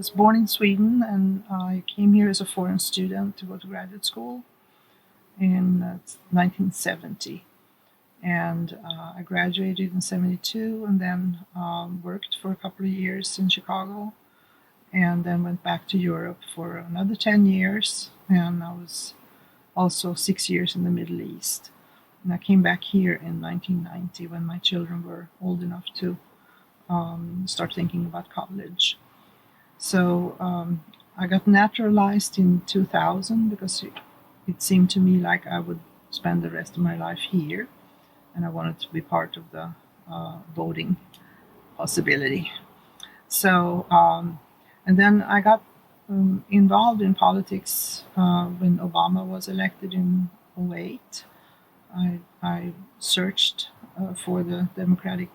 was born in Sweden, and I came here as a foreign student to go to graduate school in 1970. And I graduated in 72, and then worked for a couple of years in Chicago, and then went back to Europe for another 10 years. And I was also 6 years in the Middle East. And I came back here in 1990 when my children were old enough to start thinking about college. So I got naturalized in 2000 because it seemed to me like I would spend the rest of my life here, and I wanted to be part of the voting possibility. So, and then I got involved in politics when Obama was elected in 2008. I searched for the Democratic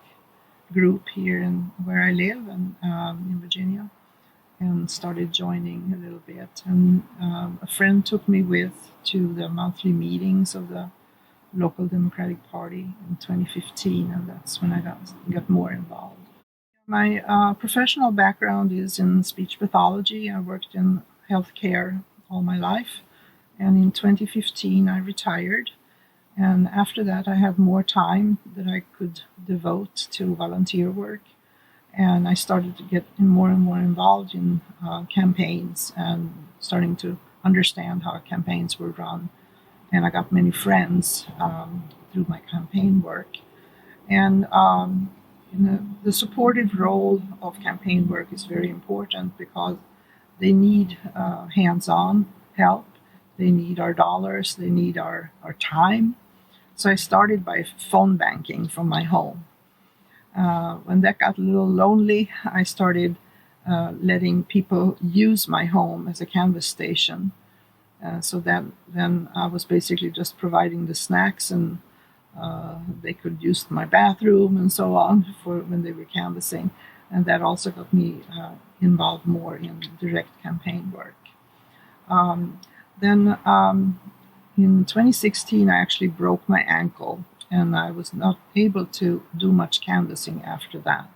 group here where I live, and in Virginia, and started joining a little bit. And a friend took me to the monthly meetings of the local Democratic Party in 2015, and that's when I got more involved. My professional background is in speech pathology. I worked in healthcare all my life, and in 2015 I retired. And after that, I had more time that I could devote to volunteer work. And I started to get more and more involved in campaigns and starting to understand how campaigns were run. And I got many friends through my campaign work. And the supportive role of campaign work is very important because they need hands-on help. They need our dollars. They need our time. So I started by phone banking from my home. When that got a little lonely, I started letting people use my home as a canvas station. So then I was basically just providing the snacks, and they could use my bathroom and so on for when they were canvassing. And that also got me involved more in direct campaign work. Then in 2016, I actually broke my ankle, and I was not able to do much canvassing after that.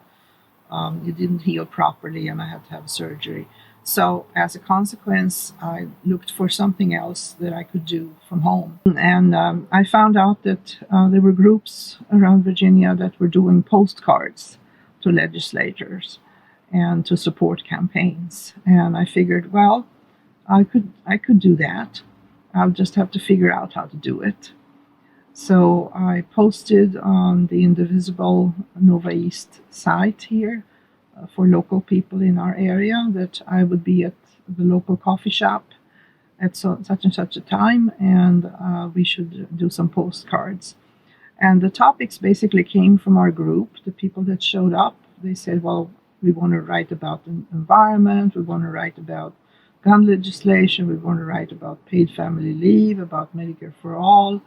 It didn't heal properly, and I had to have surgery. So as a consequence, I looked for something else that I could do from home. And I found out that there were groups around Virginia that were doing postcards to legislators and to support campaigns. And I figured, well, I could do that. I'll just have to figure out how to do it. So I posted on the Indivisible Nova East site here for local people in our area that I would be at the local coffee shop at such and such a time, and we should do some postcards. And the topics basically came from our group, the people that showed up. They said, well, we want to write about the environment, we want to write about gun legislation, we want to write about paid family leave, about Medicare for all,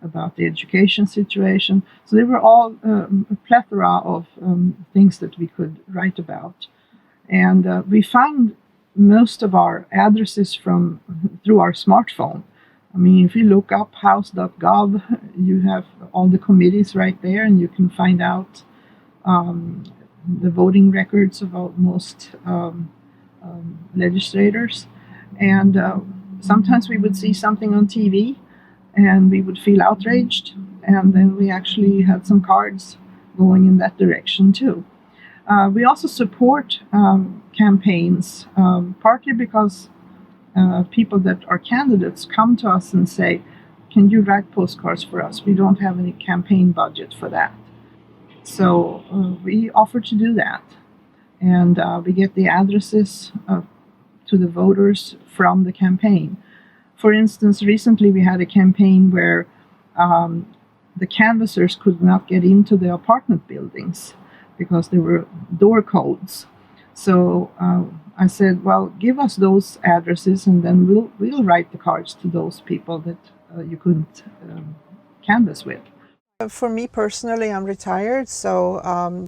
about the education situation. So they were all a plethora of things that we could write about. And we found most of our addresses through our smartphone. I mean, if you look up house.gov, you have all the committees right there, and you can find out the voting records of most legislators. And sometimes we would see something on TV and we would feel outraged, and then we actually had some cards going in that direction too. We also support campaigns, partly because people that are candidates come to us and say, can you write postcards for us? We don't have any campaign budget for that. So we offer to do that. And we get the addresses to the voters from the campaign. For instance, recently we had a campaign where the canvassers could not get into the apartment buildings because there were door codes. So I said, well, give us those addresses, and then we'll write the cards to those people that you couldn't canvass with. For me personally, I'm retired, so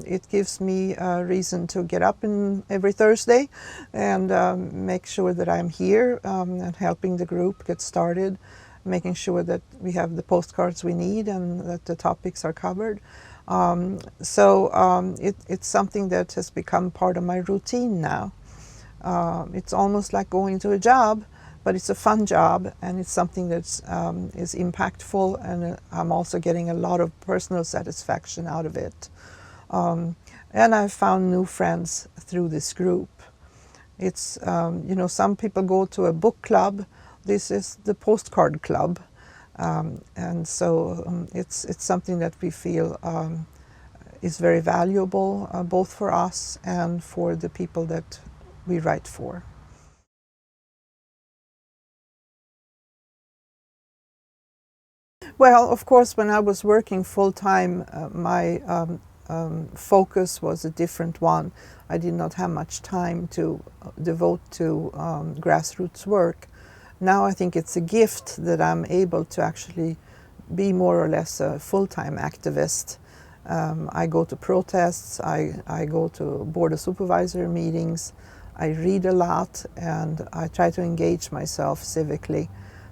it gives me a reason to get up every Thursday and make sure that I'm here and helping the group get started, making sure that we have the postcards we need and that the topics are covered. It's something that has become part of my routine now. It's almost like going to a job, but it's a fun job, and it's something that's is impactful, and I'm also getting a lot of personal satisfaction out of it. And I've found new friends through this group. It's, you know, some people go to a book club. This is the Postcard club. And so it's something that we feel is very valuable, both for us and for the people that we write for. Well, of course, when I was working full-time, my focus was a different one. I did not have much time to devote to grassroots work. Now I think it's a gift that I'm able to actually be more or less a full-time activist. I go to protests, I go to board of supervisor meetings, I read a lot, and I try to engage myself civically,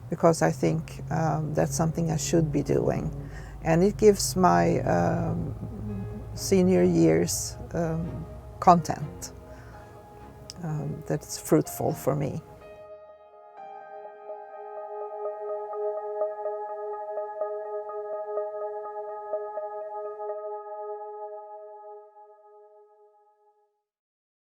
because I think that's something I should be doing. And it gives my senior years content that's fruitful for me.